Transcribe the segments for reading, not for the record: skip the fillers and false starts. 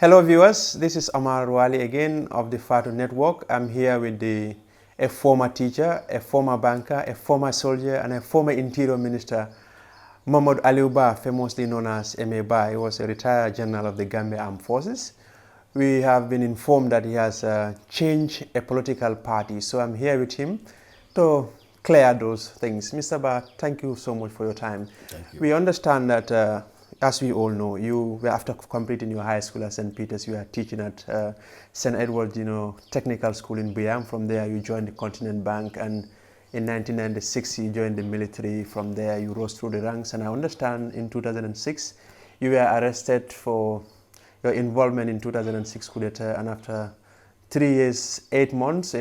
Hello viewers, this is Omar Wali again of the Fatu Network. I'm here with a former teacher, a former banker, a former soldier, and a former Interior Minister, Momodou Alieu Bah, famously known as MA Bah. He was a retired general of the Gambia Armed Forces. We have been informed that he has changed a political party, so I'm here with him to clear those things. Mr. Bah, thank you so much for your time. Thank you. We understand that as we all know, you were after completing your high school at St. Peter's, you are teaching at St. Edward, Technical School in Biam. From there, you joined the Continent Bank, and in 1996, you joined the military. From there, you rose through the ranks, and I understand in 2006, you were arrested for your involvement in 2006 coup d'etat, and after 3 years, 8 months,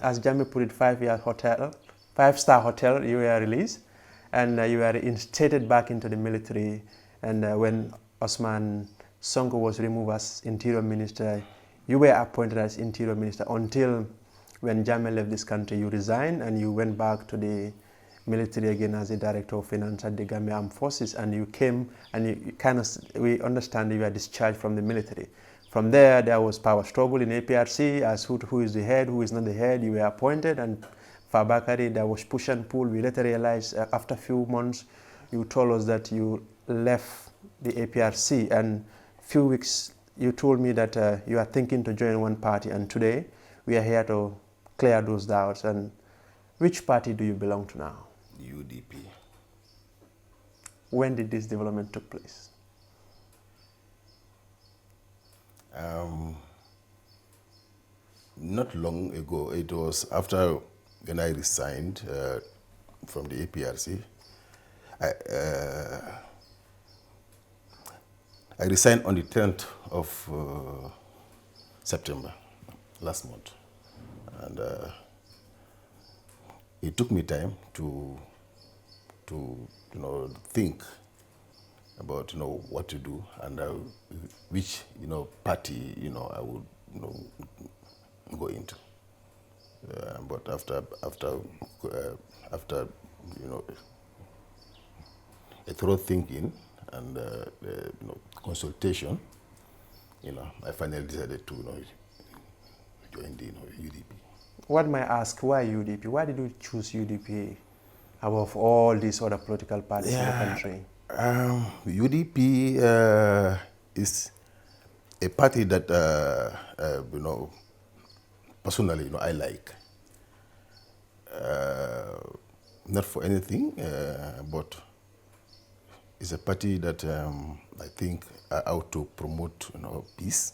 as Jamie put it, 5-star hotel, you were released, and you were reinstated back into the military. And when Osman Sonko was removed as Interior Minister, you were appointed as Interior Minister until when Jammeh left this country, you resigned and you went back to the military again as a Director of Finance at the Gambia Armed Forces, and you came and we understand you were discharged from the military. From there was power struggle in APRC as who is the head, who is not the head. You were appointed, and Fabakari, there was push and pull. We later realized after a few months, you told us that you left the APRC, and few weeks you told me that you are thinking to join one party, and today we are here to clear those doubts. And which party do you belong to now? UDP. When did this development took place? Not long ago. It was after when I resigned from the APRC. I resigned on the 10th of September last month, and it took me time to think about what to do and which party I would go into. But after a thorough thinking and consultation, I finally decided to join the UDP. What may I ask, why UDP? Why did you choose UDP above all these other political parties in the country? UDP is a party that personally I like. Not for anything, but it's a party that I think are out to promote peace.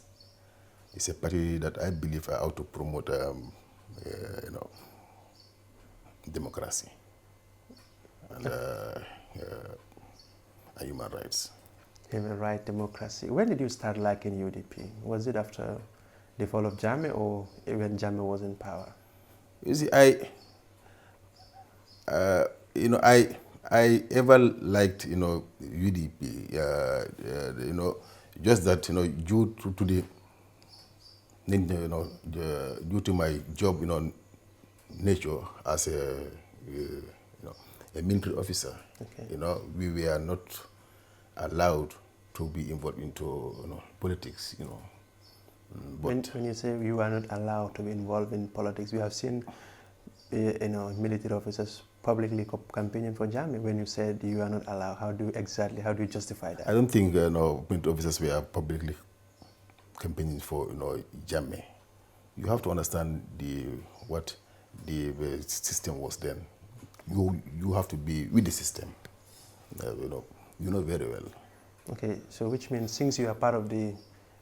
It's a party that I believe are out to promote democracy and human rights. Human right, democracy. When did you start liking UDP? Was it after the fall of Jammeh or when Jammeh was in power? You see, I ever liked UDP, just that due to the due to my job nature as a military officer. Okay. We were not allowed to be involved into politics. When you say you are not allowed to be involved in politics, we have seen military officers publicly campaigning for Jammeh. When you said you are not allowed, how do you justify that? I don't think military officers were publicly campaigning for Jammeh. You have to understand what the system was then. You have to be with the system. You know very well. Okay, so which means since you are part of the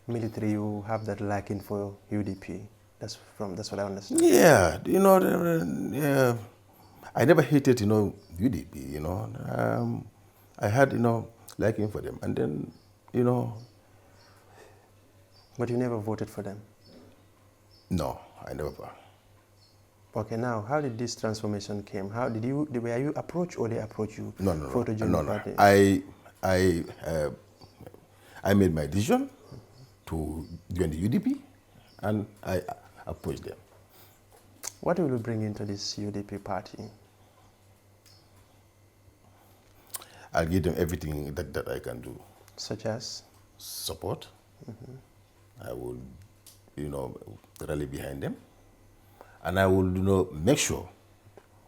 military, you have that liking for UDP. That's what I understand. Yeah, yeah. I never hated UDP. I had liking for them, and then But you never voted for them. No, I never. Okay, now how did this transformation came? How were you approached or they approached you? No. To join the party? I made my decision to join the UDP, and I approached them. What will you bring into this UDP party? I'll give them everything that I can do. Such as? Support, I will, rally behind them, and I will, make sure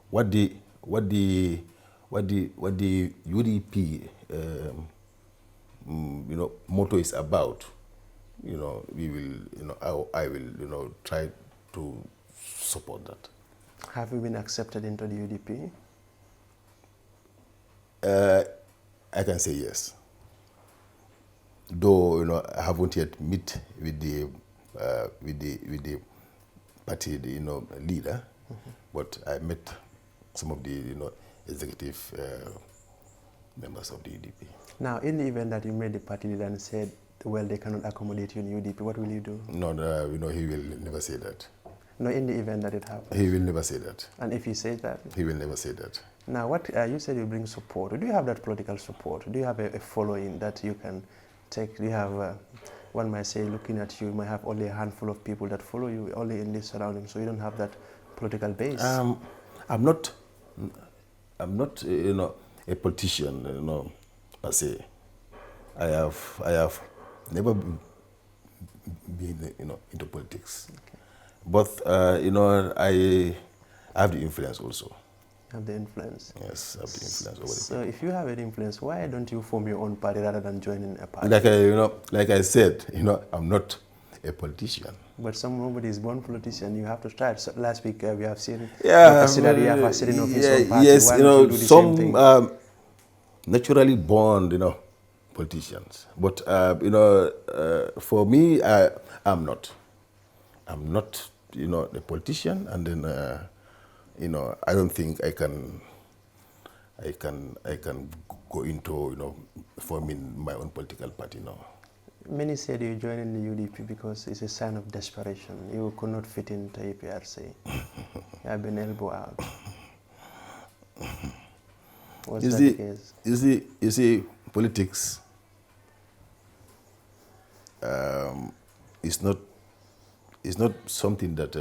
what the UDP motto is about. We will, I will, try to support that. Have you been accepted into the UDP? I can say yes. Though I haven't yet met with the party leader, but I met some of the executive members of the UDP. Now, in the event that you met the party leader and said, well, they cannot accommodate you in UDP, what will you do? No, he will never say that. No, in the event that it happens. He will never say that. And if he says that? He will never say that. Now, what you said you bring support. Do you have that political support? Do you have a following that you can take? Do you have, one might say, looking at you, you might have only a handful of people that follow you, only in this surrounding, so you don't have that political base? I'm not, a politician, per se. I have never been, into politics. Okay. But, I have the influence also. Have the influence? Yes, I have the influence over the So people. if you have an influence, why don't you form your own party rather than joining a party? Like I said, I'm not a politician. But nobody is born politician. You have to start. So last week we have seen Yeah, sitting of his own party. yes, Why don't you do the same thing? some naturally born, politicians. But for me, I'm not. I'm not, a politician, and then I don't think I can go into forming my own political party now. Many said you joined in the UDP because it's a sign of desperation. You could not fit into APRC. You have been elbowed out. Was that the case? You see, politics is not something that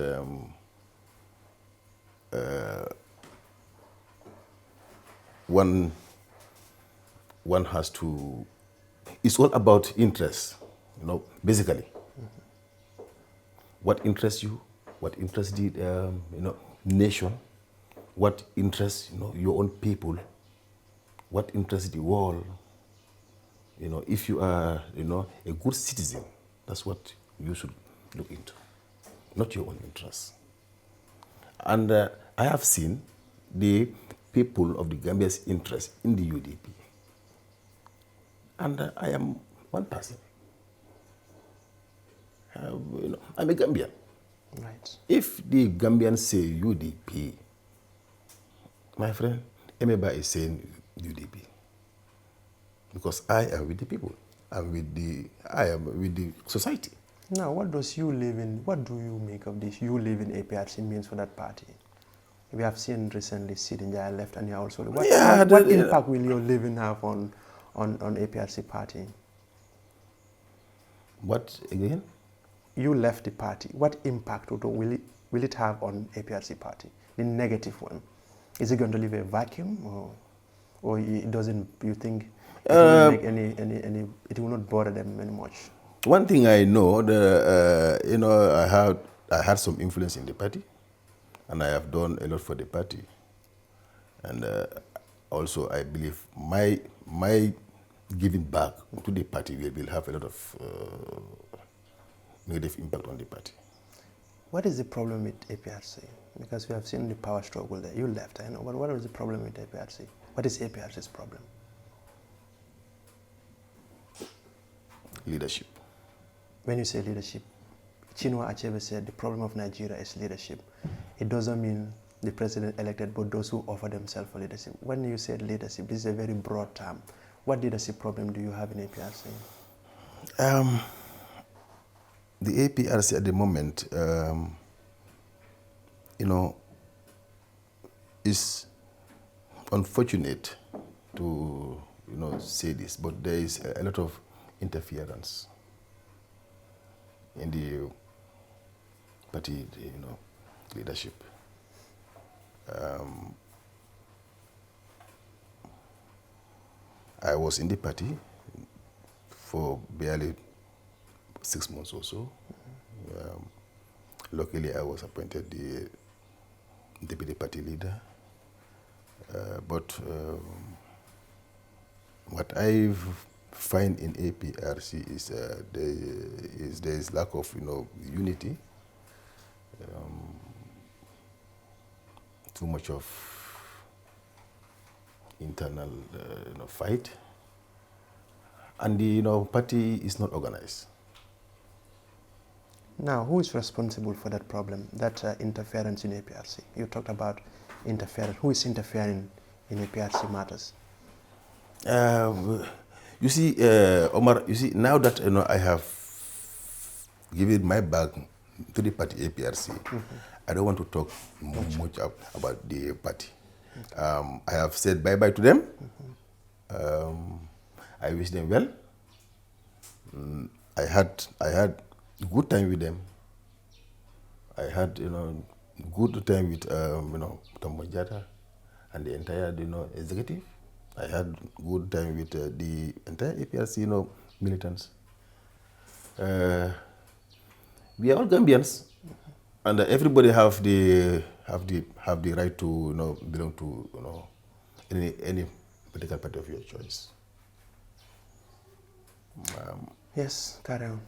one has to. It's all about interest, basically. What interests you, what interests the nation, what interests your own people, what interests the world. If you are a good citizen, that's what you should look into, not your own interests. And I have seen the people of the Gambia's interest in the UDP. And I am one person. I'm a Gambian. Right. If the Gambians say UDP, my friend, Emeba is saying UDP. Because I am with the people. I am with the society. Now, what do you make of this? You live in APRC means for that party. We have seen recently Sidinja left, and you also. What impact will your living have on APRC party? What again? You left the party. What impact will it have on APRC party? The negative one. Is it going to leave a vacuum, or it doesn't? You think it will make any? It will not bother them very much. One thing I know, I had some influence in the party, and I have done a lot for the party, and also I believe my giving back to the party will have a lot of negative impact on the party. What is the problem with APRC? Because we have seen the power struggle there. You left, I know, but what is the problem with APRC? What is APRC's problem? Leadership. When you say leadership, Chinua Achebe said the problem of Nigeria is leadership. It doesn't mean the president elected, but those who offer themselves for leadership. When you said leadership, this is a very broad term. What leadership problem do you have in APRC? The APRC at the moment, is unfortunate to say this, but there is a lot of interference in the party, leadership. I was in the party for barely 6 months or so. Luckily, I was appointed the deputy party leader. But what I find in APRC is there is lack of unity, too much of internal fight, and the party is not organized. Now, who is responsible for that problem, that interference in APRC? You talked about interference. Who is interfering in APRC matters? You see, Omar, you see, now that I have given my back to the party APRC, I don't want to talk much about the party. I have said bye-bye to them. I wish them well. I had good time with them. I had good time with Tambojata and the entire executive. I had good time with the entire APRC militants. We are all Gambians, and everybody have the right to belong to any political party of your choice. Yes, carry on.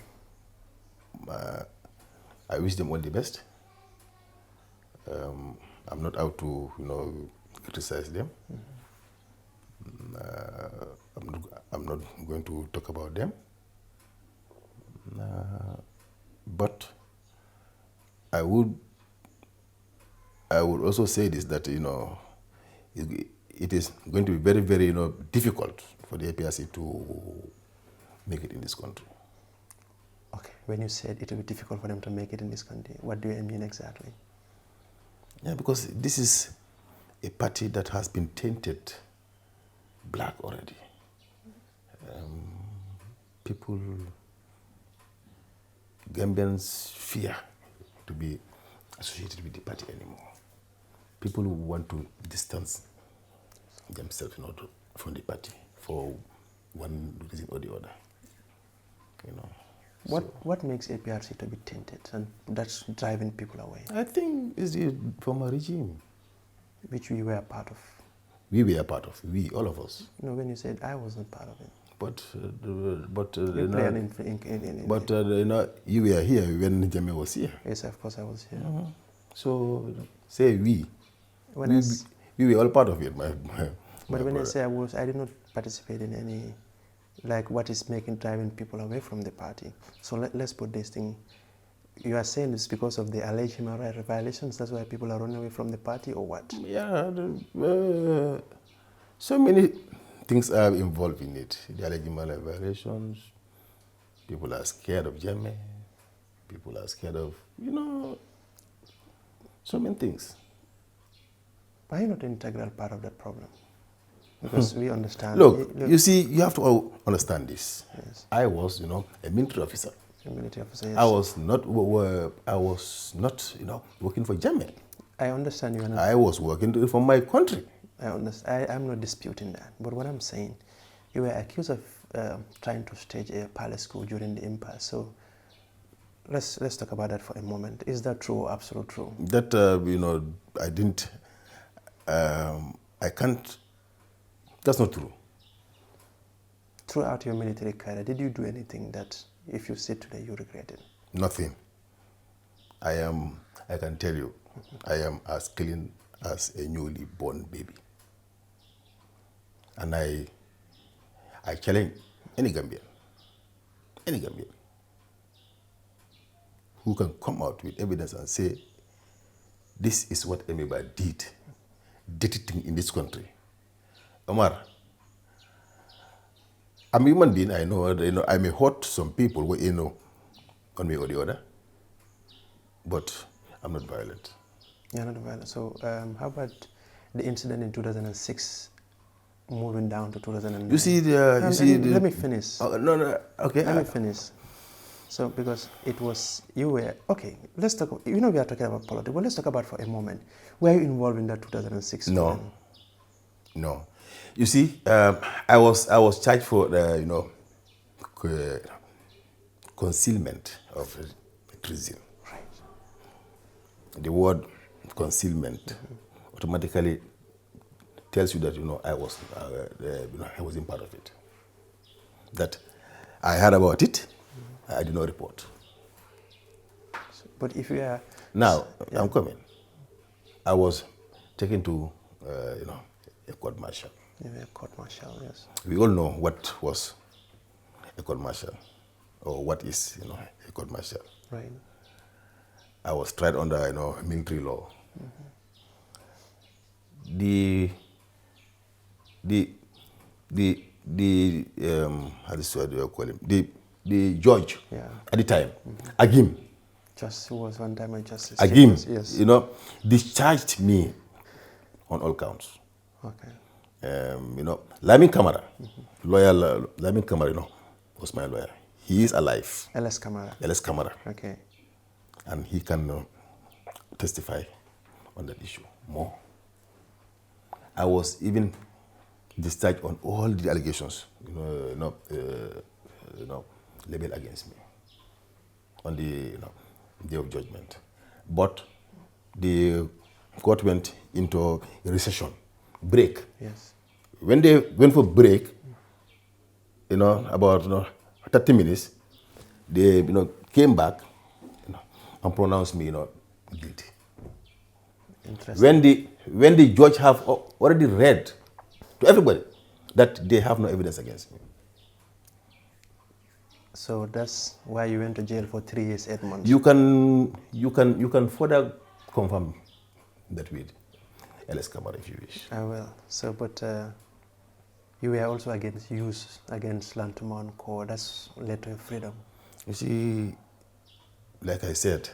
I wish them all the best. I'm not out to criticize them. I'm not going to talk about them. But I would also say this, that it is going to be very, very difficult for the APRC to make it in this country. Okay, when you said it will be difficult for them to make it in this country, what do you mean exactly? Yeah, because this is a party that has been tainted black already. People, Gambians fear to be associated with the party anymore. People who want to distance themselves from the party for one reason or the other. What makes APRC to be tainted and that's driving people away? I think it's the former regime. Which we were a part of. We were a part of. We, all of us. No, when you said I wasn't part of it. But you were here when Jammeh was here. Yes, of course I was here. So say we. We were all part of it. But when I say I did not participate in any, like what is driving people away from the party. So let's put this thing. You are saying it's because of the alleged human rights violations, that's why people are running away from the party, or what? Yeah, so many things are involved in it. The alleged human rights violations, people are scared of Jammeh, people are scared of, so many things. Why are you not an integral part of that problem? Because we understand. Look, you see, you have to understand this. Yes. I was, a military officer. A military officer, yes. I was not working for Jammeh. I understand you are not. I was working for my country. I understand. I'm not disputing that. But what I'm saying, you were accused of trying to stage a palace coup during the impasse. So let's talk about that for a moment. Is that true or absolute true? That I didn't. I can't. That's not true. Throughout your military career, did you do anything that, if you say today, you regret it? Nothing. I can tell you, I am as clean as a newly born baby. And I challenge any Gambian, who can come out with evidence and say, this is what Emiba did, dirty thing in this country. Omar, I'm a human being. I know, I may hurt some people, one way or the other, but I'm not violent. You're not violent. So how about the incident in 2006, moving down to 2009? You see, let me finish. No, okay. Let me finish. So because it was, you were, okay, let's talk, we are talking about politics, but let's talk about for a moment. Were you involved in that 2006? No. You see, I was charged for, concealment of treason. Right. The word concealment automatically tells you that I wasn't part of it. That I heard about it, I did not report. But if you are now, I'm coming. I was taken to a court martial. A court martial, yes. We all know what was a court martial, or what is a court martial. Right. I was tried under military law. The how do you call him? The judge at the time, Agim. Who was one time a justice. Agim, yes. Discharged me on all counts. Okay. Lamin Kamara, lawyer Lamin Kamara, was my lawyer. He is alive. LS Kamara. LS Kamara. Okay. And he can testify on that issue more. I was even discharged on all the allegations, labeled against me on the day of judgment. But the court went into a recession, break. Yes. When they went for break, about 30 minutes, they came back and pronounced me guilty. Interesting. When the judge have already read to everybody that they have no evidence against me. So that's why you went to jail for 3 years, 8 months. You can further confirm that with LS Kamara if you wish. I will. So, but you were also against Lantuman Core. That's led to freedom. You see, like I said,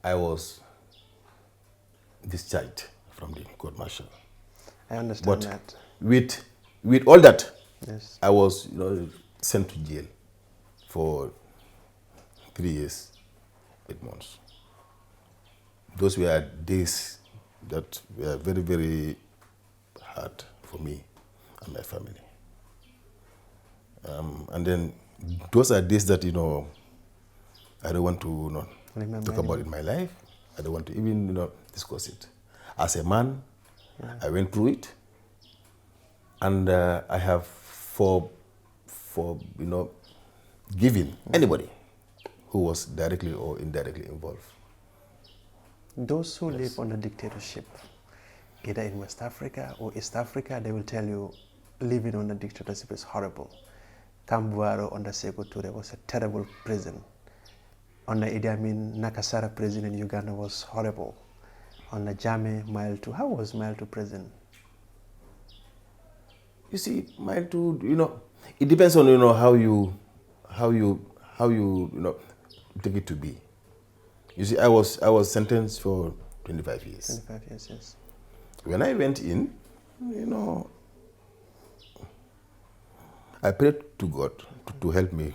I was discharged from the court martial. I understand but that. With all that, yes, I was sent to jail for 3 years, 8 months. Those were days that were very, very hard for me and my family. And then those are days that I don't want to talk about in my life. I don't want to even discuss it. As a man, I went through it, and I have given anybody who was directly or indirectly involved. Those who live under dictatorship, either in West Africa or East Africa, they will tell you living under dictatorship is horrible. Kambuaro under Sékou Touré was a terrible prison. Under Idi Amin, Nakasara prison in Uganda was horrible. Under Jammeh, Mile 2. How was Mile 2 prison? You see, Mile 2, it depends on how you take it to be. You see, I was sentenced for 25 years. 25 years, yes. When I went in, I prayed to God to help me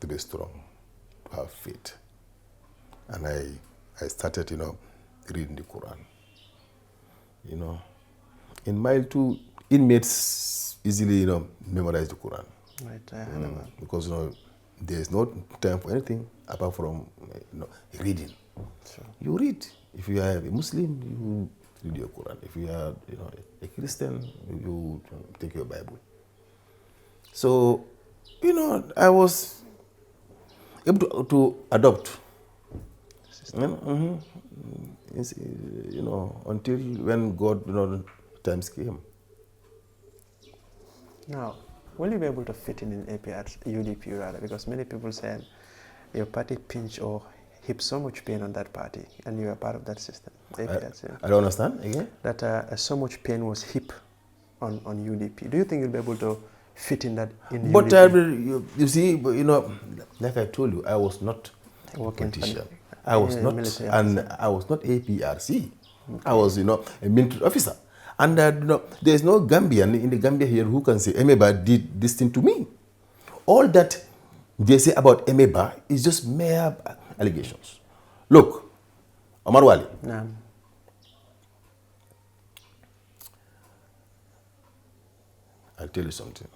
to be strong, to have faith. And I started, reading the Quran. In Mile 2, inmates easily, memorize the Quran. Right, because, there is no time for anything apart from, reading. Sure. You read. If you are a Muslim, you read your Quran. If you are, a Christian, you take your Bible. So, I was able to adopt. Until when God, times came. Now, will you be able to fit in APRC, UDP rather? Because many people said your party pinch or heap so much pain on that party, and you are part of that system. APRC. I don't understand again. That so much pain was heaped on UDP. Do you think you'll be able to fit in that in but UDP? You see, like I told you, I was not a politician. I was not, and I was not APRC. Okay. I was, a military officer. And there is no Gambian in the Gambia here who can say Alieu Bah did this thing to me. All that they say about Alieu Bah is just mere allegations. Look, Omar Wali. I'll tell you something.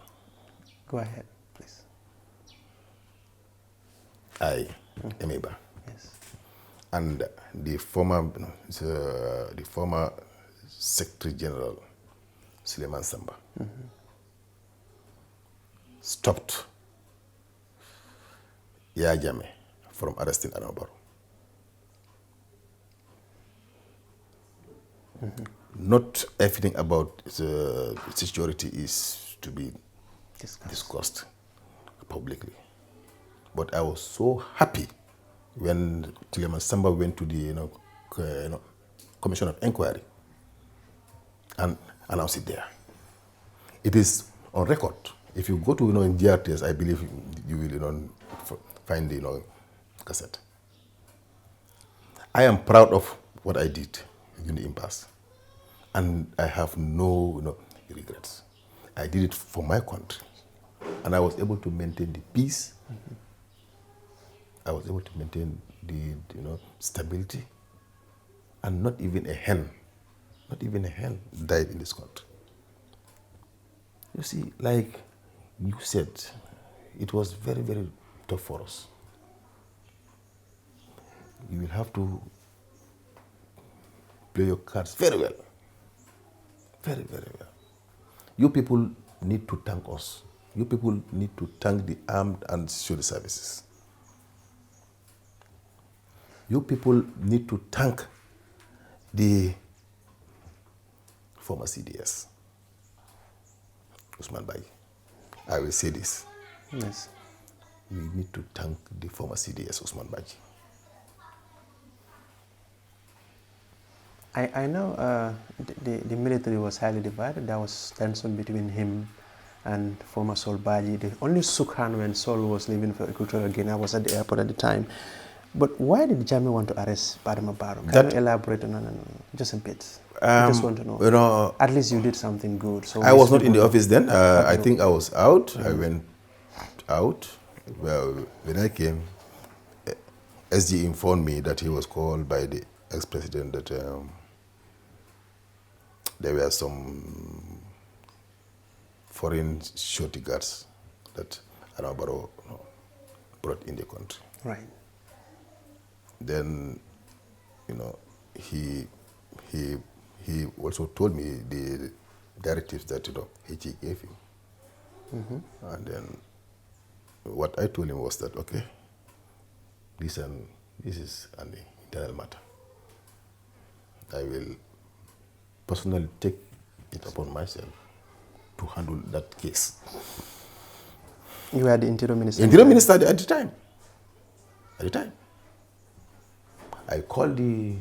Go ahead, please. I am a Bah. Yes. And the former Secretary General, Suleiman Samba, stopped Yaya Jammeh from arresting Adama Barrow. Not everything about security is to be discussed publicly. But I was so happy when Suleiman Samba went to the Commission of Inquiry and announced it there. It is on record. If you go to in DRTS, I believe you will find the cassette. I am proud of what I did in the impasse, and I have no regrets. I did it for my country, and I was able to maintain the peace. I was able to maintain the stability, and not even a hen died in this country. You see, like you said, it was very, very tough for us. You will have to play your cards very well. Very, very well. You people need to thank us. You people need to thank the armed and security services. You people need to thank the former CDS, Usman Bayi. I will say this. Yes. We need to thank the former CDS, Usman Bayi. I know the military was highly divided. There was tension between him and former Sol Baji. They only shook hands when Sol was leaving for Equatorial Guinea. I was at the airport at the time. But why did Jammeh want to arrest Adama Barrow? Can you elaborate on that? Just a bit. I just want to know. At least you did something good. So I was not in the office then. I think I was out. I went out. Well, when I came, SG informed me that he was called by the ex-president that there were some foreign security guards that Adama Barrow brought in the country. Right. Then, he also told me the directives that he gave him. And then what I told him was that, okay, this is an internal matter. I will personally take it upon myself to handle that case. You were the interior minister? Interior minister at the time. At the time. I called the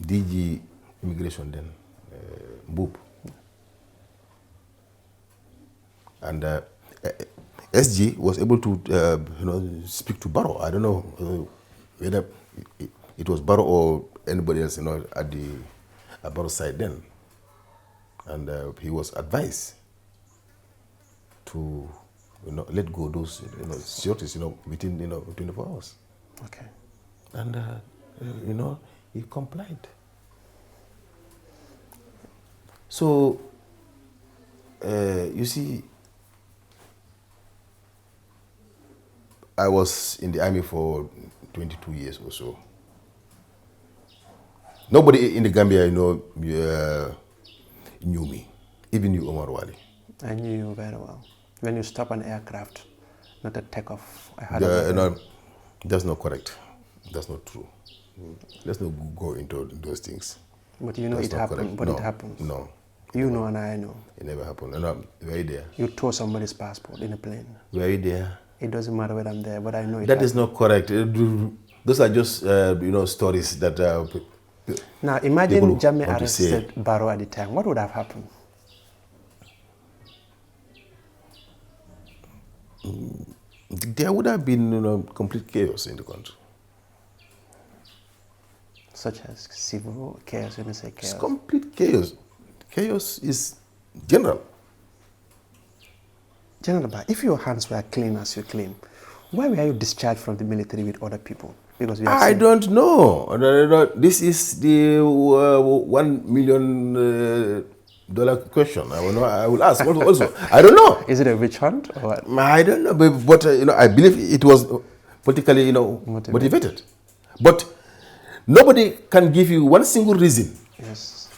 DG Immigration then, Mboob. And SG was able to speak to Barrow. I don't know whether it was Barrow or anybody else at Barrow's side then. And he was advised to let go those securities within 24 hours. Okay. And he complied. So you see, I was in the army for 22 years or so. Nobody in the Gambia, knew me, even you, Omar Wali. I knew you very well. When you stop an aircraft, not a takeoff, I had that's not correct. That's not true. Let's not go into those things. But you know it happened, but it happens. No. You know and I know. It never happened. No, were you there? You tore somebody's passport in a plane. Were you there? It doesn't matter whether I'm there, but I know it That happened. is not correct. Those are just, stories that... now, imagine Jammeh arrested Barrow at the time. What would have happened? There would have been complete chaos in the country. Such as civil chaos, when you say chaos? It's complete chaos. Chaos is general. General Bah, if your hands were clean as you claim, why were you discharged from the military with other people? Because I don't know. This is the $1 million question. I will ask also. I don't know. Is it a witch hunt or what? I don't know, but I believe it was politically, motivated. But nobody can give you one single reason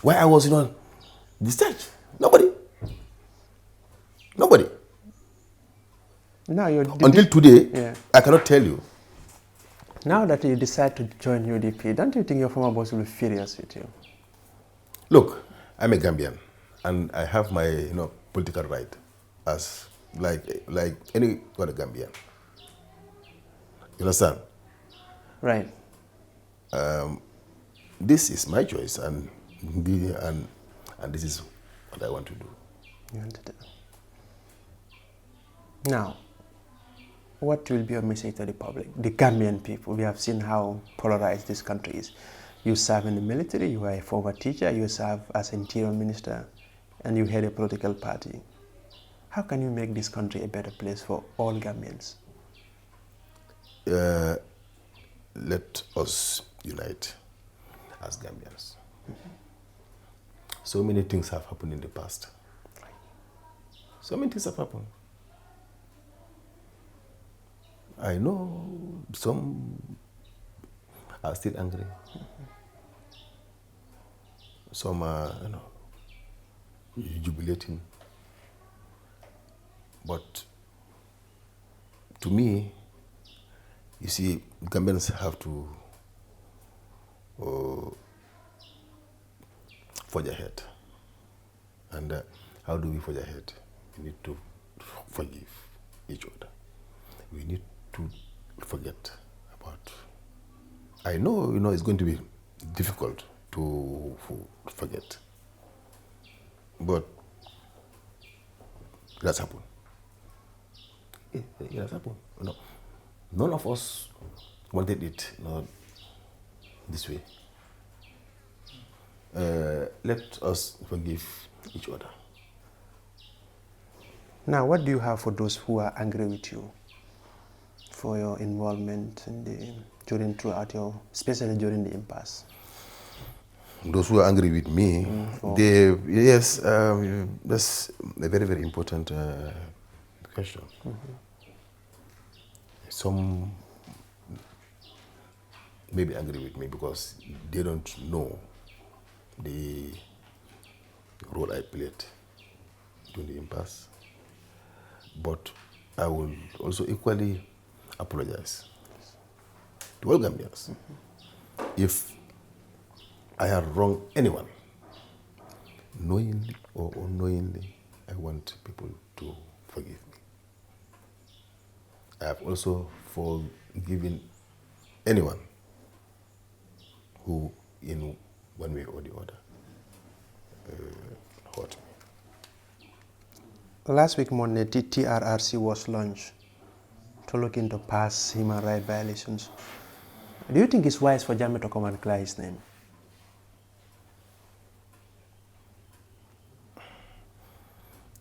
why I was, discharged. Nobody. Now until today, I cannot tell you. Now that you decide to join UDP, don't you think your former boss will be furious with you? Look, I'm a Gambian, and I have my political right as like any other Gambian. You understand? Right. This is my choice, and this is what I want to do. You want to do. Now, what will be your message to the public, the Gambian people? We have seen how polarized this country is. You serve in the military, you are a former teacher, you serve as Interior Minister, and you head a political party. How can you make this country a better place for all Gambians? Let us unite as Gambians. So many things have happened in the past. So many things have happened. I know some are still angry. Some are, jubilating. But to me, you see, Gambians have to forge ahead. And how do we forge ahead? We need to forgive each other. We need to forget about. I know, it's going to be difficult to forget, but it has happened. It has happened. None of us wanted it, this way. Let us forgive each other. Now, what do you have for those who are angry with you for your involvement in especially during the impasse? Those who are angry with me, that's a very, very important question. Some may be angry with me because they don't know the role I played during the impasse. But I will also equally apologize to all Gambians if I have wronged anyone, knowingly or unknowingly. I want people to forgive me. I have also forgiven anyone who, in one way or the other, hurt me. Last week Monday, the TRRC was launched to look into past human rights violations. Do you think it's wise for Jammeh to come and clear his name?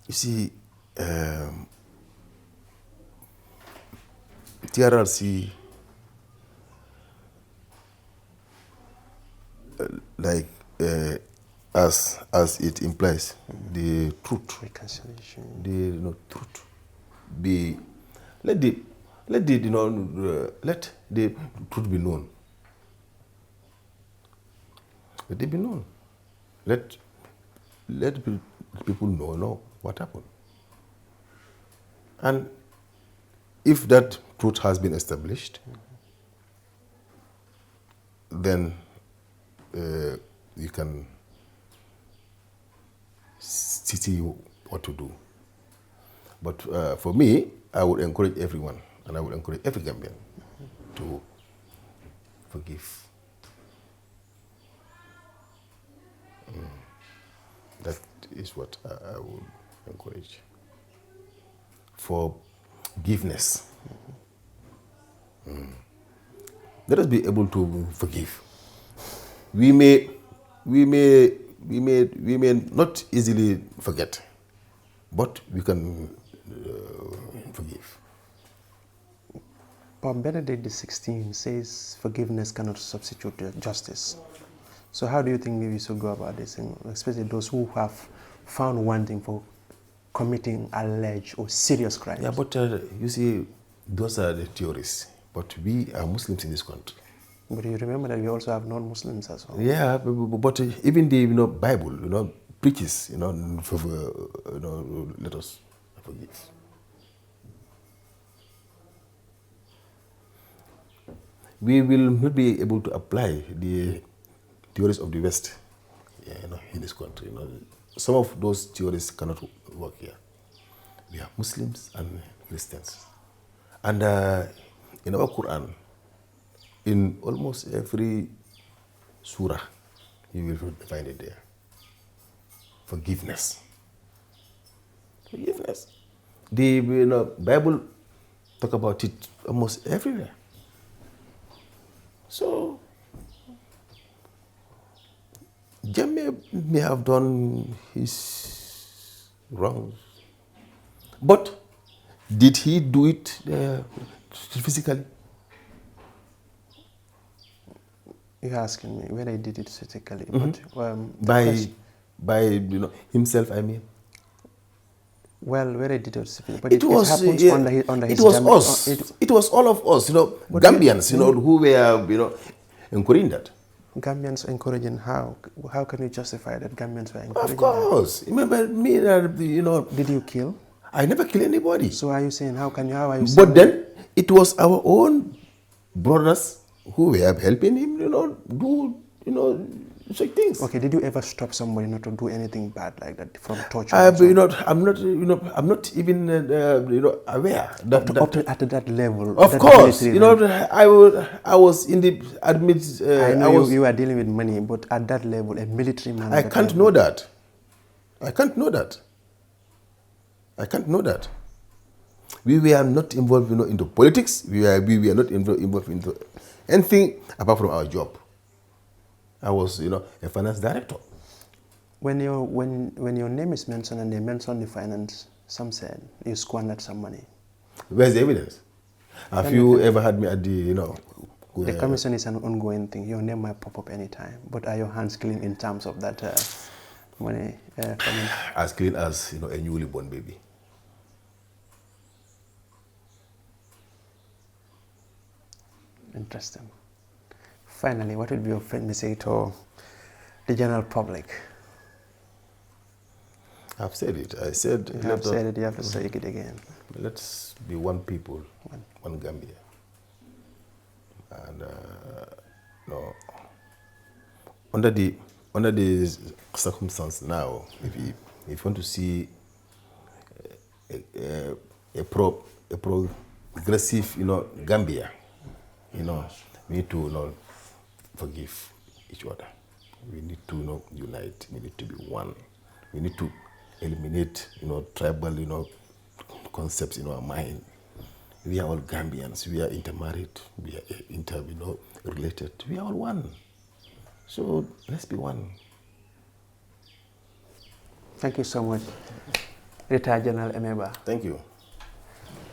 You see, TRRC, as it implies, the truth, reconciliation, the truth, let the truth be known. Let it be known. Let people know what happened. And if that truth has been established, then you can see what to do. But for me, I would encourage everyone, and I would encourage every Gambian to forgive. That is what I would encourage. Forgiveness. Let us be able to forgive. We may not easily forget, but we can forgive. Pope Benedict XVI says forgiveness cannot substitute justice. So how do you think we should go about this, especially those who have found wanting for committing alleged or serious crimes. Yeah, but you see, those are the theories. But we are Muslims in this country. But you remember that we also have non-Muslims as well. Yeah, but even the Bible, preaches, let us forgive. We will not be able to apply the theories of the West, in this country. Some of those theories cannot work here. We are Muslims and Christians, and in our Quran, in almost every surah, you will find it there. Forgiveness. Forgiveness. The Bible talk about it almost everywhere. So, Jammeh may have done his wrongs, but did he do it physically? You're asking me whether he did it physically, by himself, I mean. Well, whether he did it physically, but it was happens under his it was us. It was all of us, Gambians, who were encouraging that. Gambians encouraging how? How can you justify that Gambians were encouraging? Of course. Remember me, Did you kill? I never kill anybody. So are you saying, how are you saying? But then, it was our own brothers who were helping him, do, such things. Okay, did you ever stop somebody not to do anything bad like that, from torture? I'm not even, aware that, up to at that level. Of course, I was in the admit. I know you are dealing with money, but at that level, a military man. I can't know that. I can't know that. I can't know that. We were not involved, into politics. We were not involved into anything apart from our job. I was, a finance director. When your name is mentioned and they mention the finance, some said you squandered some money. Where's the evidence? Have you ever had me at the, The commission is an ongoing thing. Your name might pop up anytime. But are your hands clean in terms of that money? As clean as, a newly born baby. Interesting. Finally, what would be your message to the general public? I've said it. I said... You have said it, you have to say it again. Let's be one people, one Gambia. And, under the circumstance now, if you want to see a progressive, Gambia, we need to, forgive each other. We need to, unite. We need to be one. We need to eliminate, tribal, concepts in our mind. We are all Gambians. We are intermarried. We are related. We are all one. So let's be one. Thank you so much, Retired General Alieu Bah. Thank you.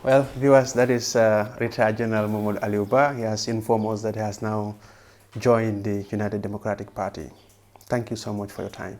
Well, viewers, that is Retired General Momodou Alieu Bah. He has informed us that he has now joined the United Democratic Party. Thank you so much for your time.